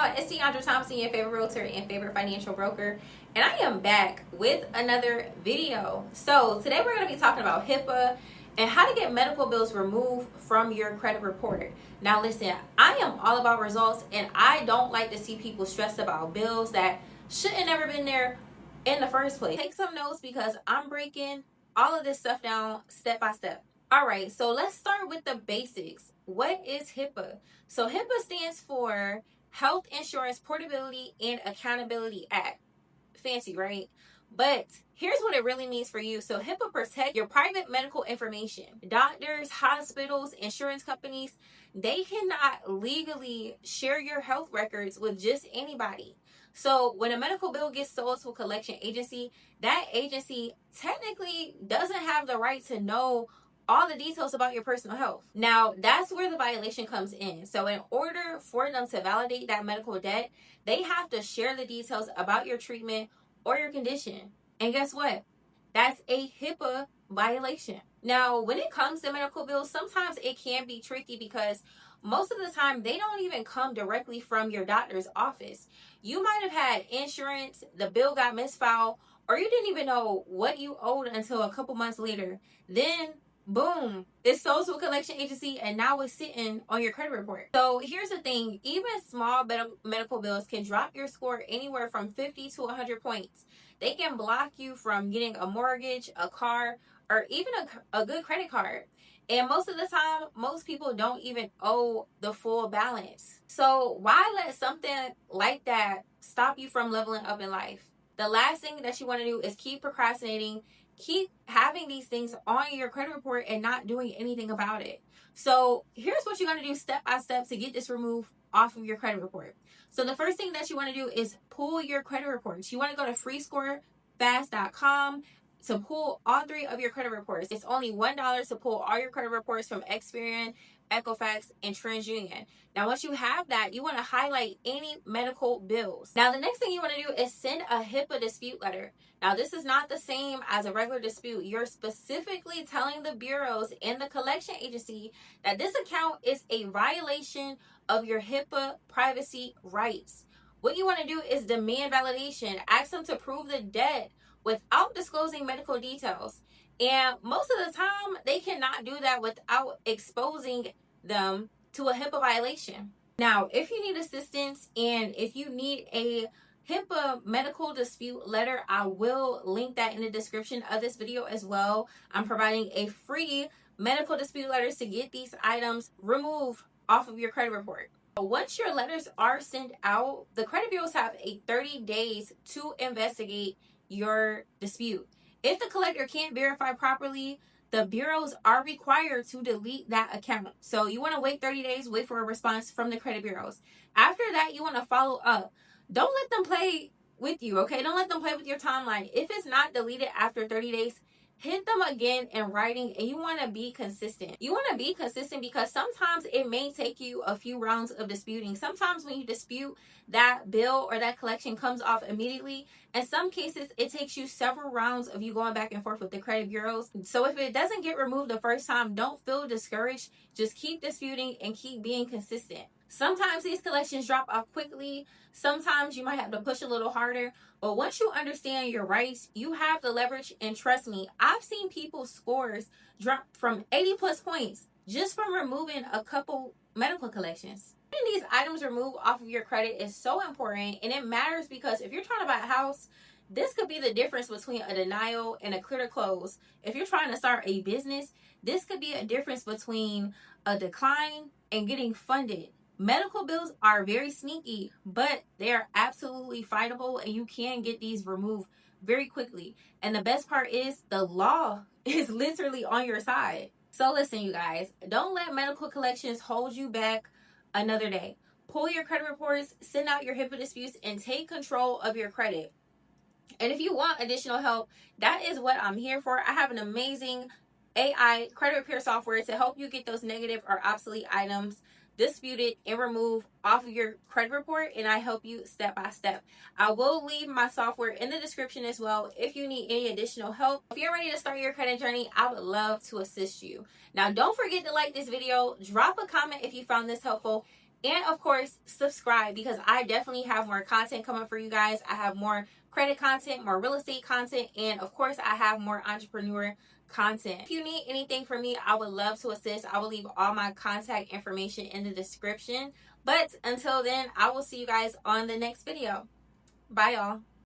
y'all, it's Deandra Thompson, your favorite realtor and favorite financial broker, and I am back with another video. So today we're going to be talking about HIPAA and how to get medical bills removed from your credit report. Now listen, I am all about results, and I don't like to see people stressed about bills that shouldn't never been there in the first place. Take some notes because I'm breaking all of this stuff down step by step. All right, so let's start with the basics. What is HIPAA? So HIPAA stands for Health Insurance Portability and Accountability Act. Fancy, right? But here's what it really means for you. So HIPAA protects your private medical information. Doctors, hospitals, insurance companies, they cannot legally share your health records with just anybody. So when a medical bill gets sold to a collection agency, that agency technically doesn't have the right to know all the details about your personal health. Now, that's where the violation comes in. So in order for them to validate that medical debt, they have to share the details about your treatment or your condition. And guess what? That's a HIPAA violation. Now, when it comes to medical bills, sometimes it can be tricky because most of the time they don't even come directly from your doctor's office. You might have had insurance, the bill got misfiled, or you didn't even know what you owed until a couple months later. Then boom, it's sold to a collection agency and now it's sitting on your credit report. So here's the thing, even small medical bills can drop your score anywhere from 50 to 100 points. They can block you from getting a mortgage, a car, or even a good credit card. And most of the time, most people don't even owe the full balance. So why let something like that stop you from leveling up in life? The last thing that you want to do is keep procrastinating, keep having these things on your credit report and not doing anything about it. So here's what you're going to do step by step to get this removed off of your credit report. So the first thing that you want to do is pull your credit reports. You want to go to freescorefast.com to pull all three of your credit reports. It's only $1 to pull all your credit reports from Experian, Equifax, and TransUnion. Now, once you have that, you want to highlight any medical bills. Now, the next thing you want to do is send a HIPAA dispute letter. Now, this is not the same as a regular dispute. You're specifically telling the bureaus and the collection agency that this account is a violation of your HIPAA privacy rights. What you want to do is demand validation. Ask them to prove the debt without disclosing medical details. And most of the time, they cannot do that without exposing them to a HIPAA violation. Now, if you need assistance and if you need a HIPAA medical dispute letter, I will link that in the description of this video as well. I'm providing a free medical dispute letters to get these items removed off of your credit report. Once your letters are sent out, the credit bureaus have 30 days to investigate your dispute. If the collector can't verify properly, the bureaus are required to delete that account. So you want to wait 30 days, wait for a response from the credit bureaus. After that, you want to follow up. Don't let them play with you, okay? Don't let them play with your timeline. If it's not deleted after 30 days, hit them again in writing, and you want to be consistent. You want to be consistent because sometimes it may take you a few rounds of disputing. Sometimes when you dispute, that bill or that collection comes off immediately. In some cases, it takes you several rounds of you going back and forth with the credit bureaus. So if it doesn't get removed the first time, don't feel discouraged. Just keep disputing and keep being consistent. Sometimes these collections drop off quickly. Sometimes you might have to push a little harder. But once you understand your rights, you have the leverage. And trust me, I've seen people's scores drop from 80 plus points just from removing a couple medical collections. Getting these items removed off of your credit is so important. And it matters because if you're trying to buy a house, this could be the difference between a denial and a clear to close. If you're trying to start a business, this could be a difference between a decline and getting funded. Medical bills are very sneaky, but they are absolutely fightable, and you can get these removed very quickly. And the best part is the law is literally on your side. So listen, you guys, don't let medical collections hold you back another day. Pull your credit reports, send out your HIPAA disputes, and take control of your credit. And if you want additional help, that is what I'm here for. I have an amazing AI credit repair software to help you get those negative or obsolete items disputed and removed off of your credit report, and I help you step by step. I will leave my software in the description as well if you need any additional help. If you're ready to start your credit journey, I would love to assist you. Now, don't forget to like this video, drop a comment if you found this helpful, And of course, subscribe, because I definitely have more content coming for you guys. I have more credit content, more real estate content, and of course, I have more entrepreneur content. If you need anything from me, I would love to assist. I will leave all my contact information in the description. But until then, I will see you guys on the next video. Bye, y'all.